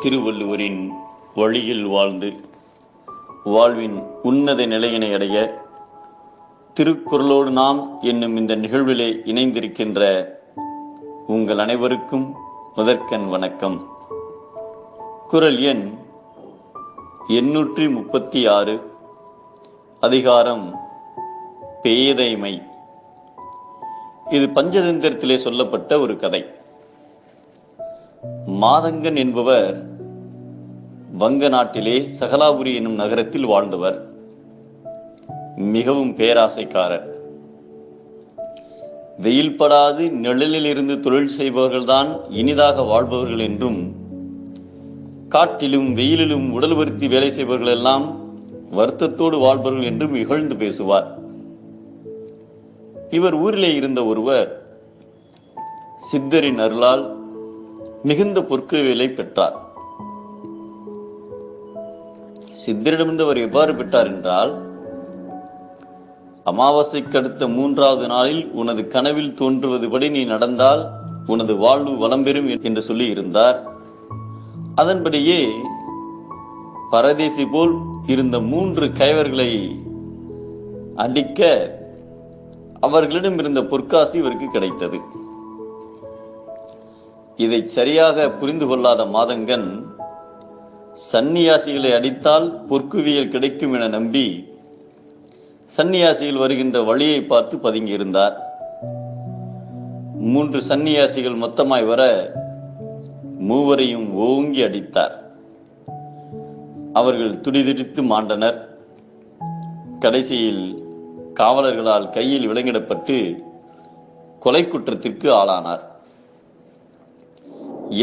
திருவள்ளுவரின் வழியில் வாழ்ந்து வாழ்வின் உன்னத நிலையினை அடைய திருக்குறளோடு நாம் என்னும் இந்த நிகழ்விலே இணைந்திருக்கின்ற உங்கள் அனைவருக்கும் முதற்கண் வணக்கம். குறள் எண் 836, அதிகாரம் பேதைமை. இது பஞ்சதந்திரத்திலே சொல்லப்பட்ட ஒரு கதை. மாதங்கன் என்பவர் வங்க நாட்டிலே சகலாபுரி என்னும் நகரத்தில் வாழ்ந்தவர். மிகவும் பேராசைக்காரர். வெயில் படாது நிழலில் இருந்து தொழில் செய்பவர்கள்தான் இனிதாக வாழ்பவர்கள் என்றும், காட்டிலும் வெயிலிலும் உடல் வருத்தி வேலை செய்பவர்கள் எல்லாம் வருத்தத்தோடு வாழ்பவர்கள் என்றும் இகழ்ந்து பேசுவார். இவர் ஊரிலே இருந்த ஒருவர் சித்தரின் அருளால் மிகுந்த பொற்குவியலை பெற்றார். சித்தரிடமிருந்து அவர் எவ்வாறு பெற்றார் என்றால், அமாவாசைக்கு அடுத்த 3வது நாளில் உனது கனவில் தோன்றுவதுபடி நீ நடந்தால் உனது வாழ்வு வளம் பெறும் என்று சொல்லி இருந்தார். அதன்படியே பரதேசி போல் இருந்த 3 கயவர்களை அடிக்க அவர்களிடம் இருந்த பொற்காசு இவருக்கு கிடைத்தது. இதை சரியாக புரிந்து கொள்ளாத மாதங்கன் சந்நியாசிகளை அடித்தால் பொற்குவியல் கிடைக்கும் என நம்பி சந்நியாசிகள் வருகின்ற வழியை பார்த்து பதுங்கியிருந்தார். 3 சந்நியாசிகள் மொத்தமாய் வர மூவரையும் ஓங்கி அடித்தார். அவர்கள் துடிதுடித்து மாண்டனர். கடைசியில் காவலர்களால் கையில் விலங்கிடப்பட்டு கொலை குற்றத்திற்கு ஆளானார்.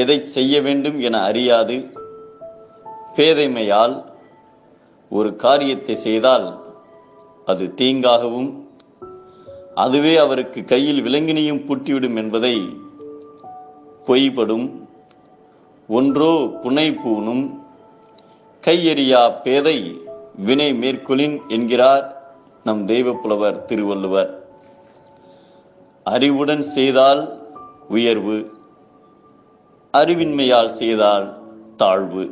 எதை செய்ய வேண்டும் என அறியாது பேதைமையால் ஒரு காரியத்தை செய்தால் அது தீங்காகவும், அதுவே அவருக்கு கையில் விலங்கினையும் பூட்டிவிடும் என்பதை பொய்படும் ஒன்றோ புனை பூணும் கையெறியா பேதை வினை மேற்கொளின் என்கிறார் நம் தெய்வப்புலவர் திருவள்ளுவர். அறிவுடன் செய்தால் உயர்வு, அறிவின்மையால் செய்தால் தாழ்வு.